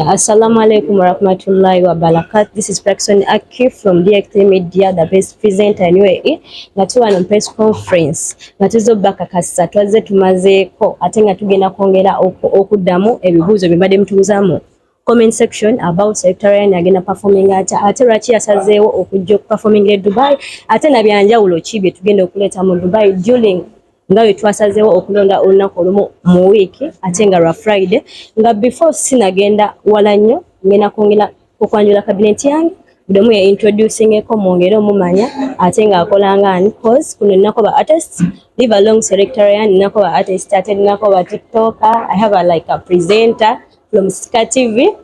Assalamu alaikum warahmatullahi wabarakatuh. This is Prakson Aki from DX3 Media, the best presenter in UAE. Nga tuwano press conference nga tuzobakakasa twaze tumazeeko ate nga tugenda kwongera okuddamu ebibuuzo bye mbadde mutubuuzaamu comment section about Selecta Ryan agenda performing ate lwaki yasazeewo okujja okuperforming e Dubai ate na byanjawulo ki bye tugenda okuleeta mu Dubai during nga bwe twasazeewo okulonda olunaku olumu mu wiiki ate nga lwa Friday nga before sinagenda wala nnyo ngenda kwongera okwanjula cabinet yange buli omu introducingeko mwongere omumanya ate nga akola ngaani cause kuno nnako ba artists live along Selecta Ryan nnako ba artists ate nnako ba tiktoker I have a presenter from Ska TV.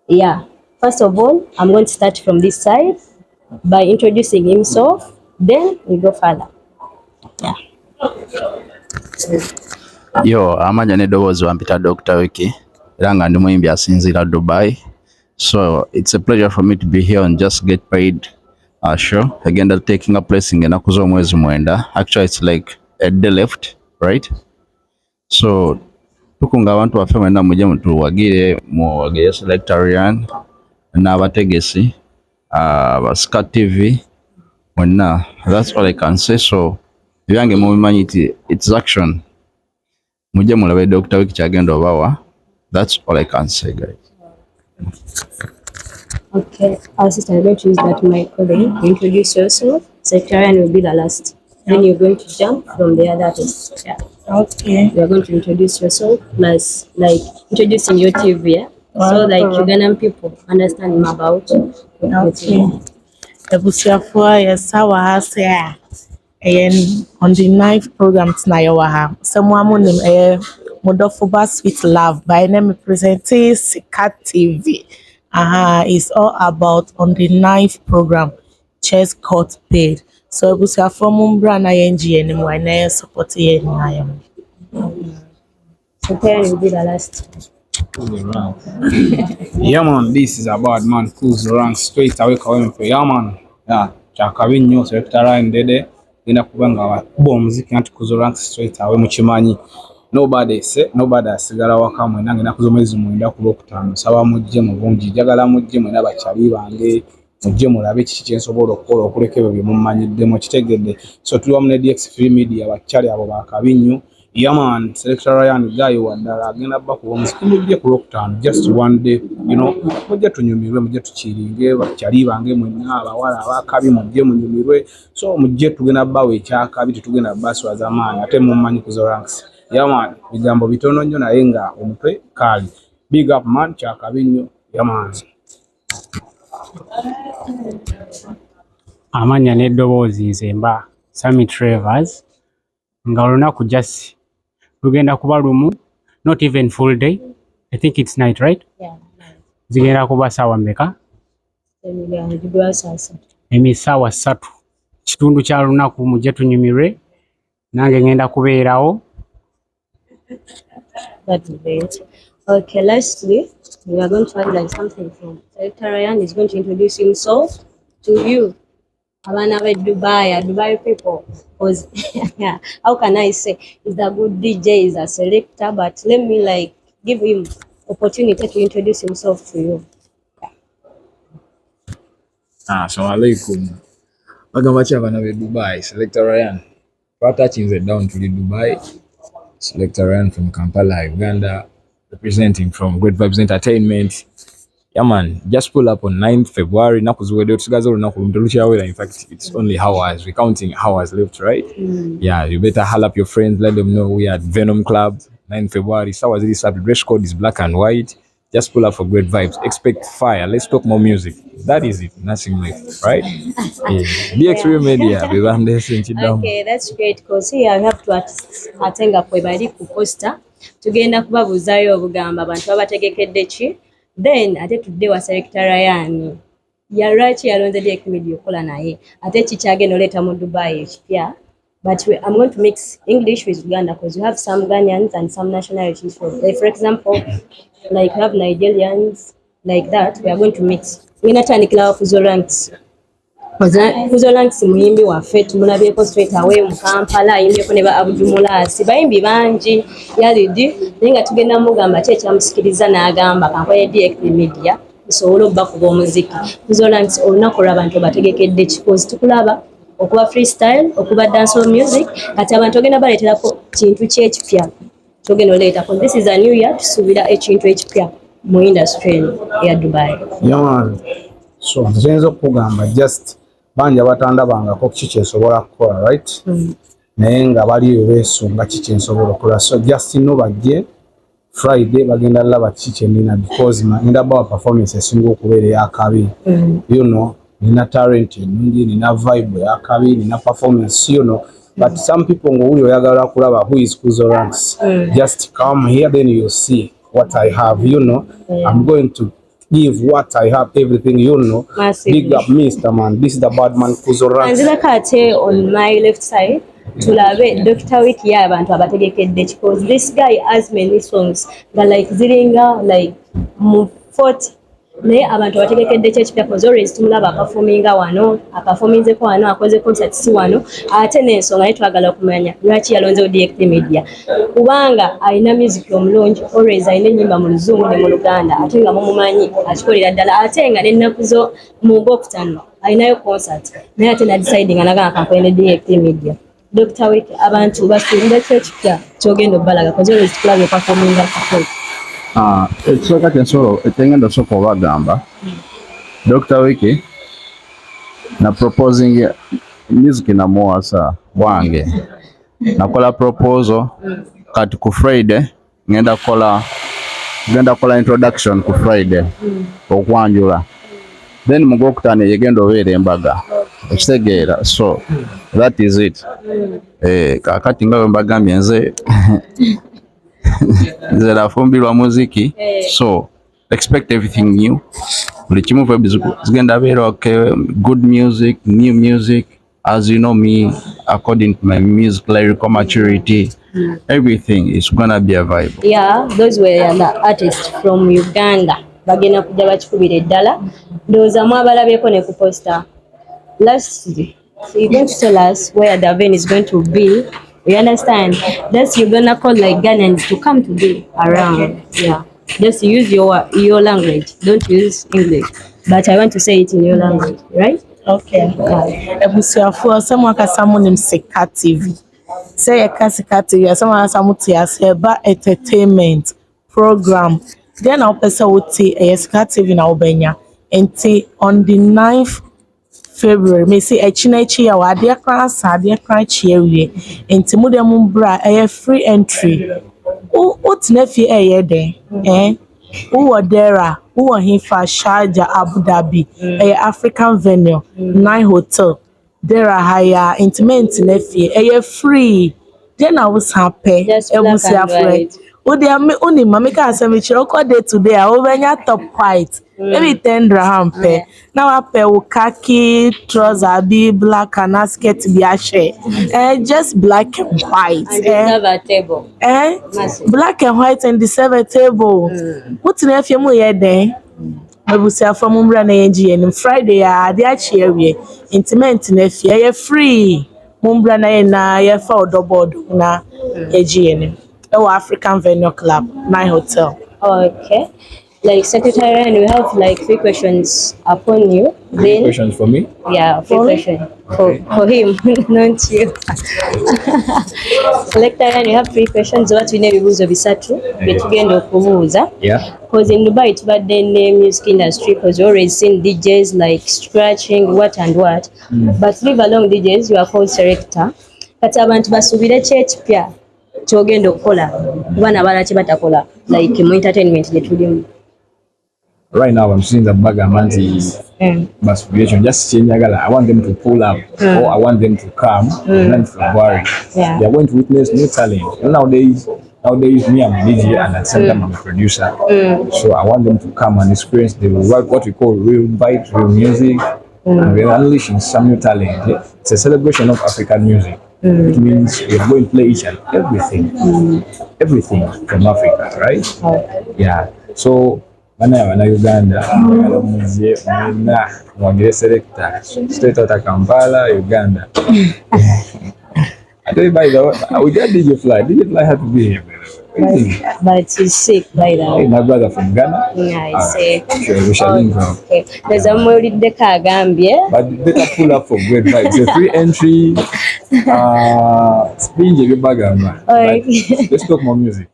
Yeah, first of all I'm going to start from this side by introducing himself, then we go further. Yeah. Yo, amanya nedowoozi wampita Dr. Wiki era nga ndi muyimbi asinziira Dubai. So it's a pleasure for me to be here on Just Get Paid show. Agenda taking a place in enaku z'omwezi mwenda. Actually it's like a day left, right? So tukunga abantu baffe mwenda mujje mutuwagire muwagire Selecta Ryan n'abategesi ba Ska TV mwenna. That's all I can say. So ebyange mubimanyi nti it's action. Mujje mulabe Dr. Wiki kyagenda obawa. That's all I can say, guys. Okay, our sister, I'm going to use that mic colleague. Introduce yourself. Selecta Ryan will be the last. Then you're going to jump from the other artist. Yeah. Okay. You're going to introduce yourself plus like introducing your TV, yeah? So like Ugandan people understand more about Okay. Ebusiafua yesawa hase on the 9th program tonight waha. Someone name Modofoba Sweet Love by name presenting Ska TV. It's all about on the 9th program Just Got Paid. So Ebusiafua mumbra na yenji ene mwana support ye na yam. So Perry will be the last. Yeah man, this is a bad man who's around straight away coming for yeah man. Yeah, chakabinyo Selecta Ryan dede ina kubanga wa bomuziki anti kuzorang straight away mukimanyi. Nobody asigala wakamwe nange nakuzomezi mwenda ku lokutano saba mujje mu bungi jagala mujje mwena bakyali bange mujje mulabe kiki kyensobola okukola okuleka ebyo byemumanyidde mu kitegedde. So tuli wamu ne DX3 Media bakyali abo bakabinyo. Yeah man, Selecta Ryan guy wadala agenda bakuba omuziki mujje ku lokutano just one day, you know, mujje tunyumirwe mujje tukiringe bakyali bange mwena abawala abakabi mujje munyumirwe. So mujje tugenda bawe ekyakabi tugenda baswaza amaanyi ate mumanyi kuzoranks. Yeah man, bigambo bitono nnyo naye nga omutwe kali. Big up man, kyakabi nnyo. Yeah man. Amanya n'eddoboozi nze mba Sammy Travers nga olunaku just lugenda kuba lumu, not even full day. I think it's night, right? Yeah. Zigenda kuba saawa mmeka? Emisaawa 3 kitundu kya lunaku mujje tunyumirwe nange ngenda kubeerawo. That's great. Okay, lastly, we are going to highlight something from Selecta Ryan is going to introduce himself to you. Abana be Dubai people. Because yeah, how can I say he's a good DJ, he's a selector, but let me give him opportunity to introduce himself to you. Assalamu alaikum. Bagamba ki abana be Dubai, Selecta Ryan. Touching down to the Dubai. Selecta Ryan from Kampala, Uganda, representing from Great Vibes Entertainment. Yeah man, just pull up on 9th February. In fact, it's only hours. We're counting hours left, right? Yeah, you better hall up your friends, let them know we are at Venom Club, 9th February. So was this dress code is black and white. Just pull up for Great Vibes. Expect fire. Let's talk more music. That is it. Nothing left, right? DX3 Media. Okay, that's great because here I have to atenga kwe bali ku poster. Tugenda kubabuzayo obugamba abantu abategekedde ki. Then ate tudde wa Selecta Ryan. Yalwaki yalonze DX Media okola naye. Ate kikyagenda oleeta mu Dubai ekipya. But I'm going to mix English with Uganda because we have some Ghanaians and some nationalities. For example, like we have Nigerians, like that. We are going to mix. We're not turning off the ranks. Kuzo Ranks muyimbi waffe tumulabyeko straight away mu Kampala ayimbyeko ne ba Abdumulasi bayimbi bangi yalidi naye nga tugenda mugamba ki ekyamusikiriza n'agamba kankole direct media tusobole okubakuba omuziki. Kuzo Ranks olunaku lw'abantu bategekedde kikozi tukulaba okuba freestyle okuba dancehall music kati abantu ogenda baleeterako kintu kyekipya kyogenda oleetako. This is a new year tusuubira ekintu ekipya mu industry ya Dubai. So nzenzo okugamba just banja batandabangako kiki kyensobola kukola right naye nga baliyo beesunga kiki kyensobola okukola so just no bajje Friday bagenda laba kiki kyenina because ngenda bawa performance esinga okubeera eyakabi you know nina talent nungi nina vibe eyakabi nina performance you know but some people ngowuli oyagala kulaba who is Kuzo Ranks just come here then you see what I have you know I'm going to give what I have, everything, you know. Massively. Big up Mr. Man. This is the bad man Kuzo Ranks. Kwanjula kate on my left side. Tulabe Dr. Wiki abantu abategekedde because this guy has many songs that like ziringa like 40 naye abantu abategekedde kyekipya because always tumulaba performinga wano aperforminzeko wano akoze concert si wano ate n'ensonga naye twagala okumanya lwaki yalonzeewo direct media kubanga alina music omulungi always alina ennyimba mu luzungu ne mu luganda ate nga mumumanyi akikolera ddala ate nga n'ennaku zo mu Ngokutano alinayo concert naye ate nadecidinga nagamba kankole direct media. Dr. Wiki abantu basuubira kyekipya kyogenda obbalaga because always tukulabye performinga support. Ekisooka kyengenda sooka obagamba Dr. Wiki na proposing music namuwasa wange nakola proposal kati ku Friday ngenda kola introduction ku Friday okwanjula then mu Ngokutano yegenda obeera embaga ekitegeera so that is it kakati nga bwe mbagambye nze nze nafumbirwa muziki so expect everything new buli kimu zigenda beera okay good music new music as you know me according to my music lyrical maturity everything is gonna be a vibe. Yeah, those were the artists from Uganda bagenda kujja bakikubira eddala ndowooza mwabalabyeko ne ku poster lastly so you're going to tell us where the event is going to be. You understand? That's you're gonna call like Ghanaians to come to be around. Okay. Yeah. Just use your language. Don't use English. But I want to say it in your language, right? Okay. Ebusuafo someone ka samu nim Seka TV. Say a Seka TV, someone samu tiase ba entertainment program. Then our person would see a Seka TV na obenya. Enti on the 9th February, me say echinechi ya wade class ade kran chiewe enti mu dem bra free entry o tnefi den wo dera wo hifa Sharjah Abu Dhabi African venue 9 hotel dera haya intimate nefi free then I was happy ebusiafre o dey me oni mama ka asem chiro ko day today a wo benya top white maybe 10 dirham pe now I pay khaki trouser be black and a skirt be a share just black and white and deserve a table black and white and deserve a table what na efie mu ye den ebusiafo mu mbra na yenji en Friday a dey achi awie intimate na efie free mu mbra na ye na ye fa odoboard na yeji en African Venue Club 9 Hotel. Okay. Like Secretary, and we have like 3 questions upon you. Then Questions for me? yeah, 3 questions for him, not you. Selector, and you have 3 questions. What we need to bisatu betugenda okubuuza. Yeah. Because in Dubai, it's about the music industry. Because you already seen DJs like scratching what and what. But leave along DJs, you are called Selecta. Kati abantu basuubira kyekipya kyogenda okukola kubana balaki batakola like mu entertainment gyetulimu. Right now I'm seeing the bag amanti masturbation just chenjagala. I want them to pull up or I want them to come and February. Yeah. They are going to witness new talent. Nowadays me I'm a DJ and at the same time I'm a producer. So I want them to come and experience what we call real vibes, real music. And we're unleashing some new talent. It's a celebration of African music. It means we're going to play each and everything from Africa, right? Yeah. So Bana Uganda, bagala muzie mwena mwagire Selecta. Straight out of Kampala, Uganda. I tell you by the way, we got DJ Fly. DJ Fly had to be here, by the way. But he's sick by the way. Hey, my brother from Ghana. Yeah, I say. Sure, we shall link up. Okay. There's a more the Kagambia. But better pull up for great vibes. It's a free entry. Spin Jiggy Bagama. Let's talk more music.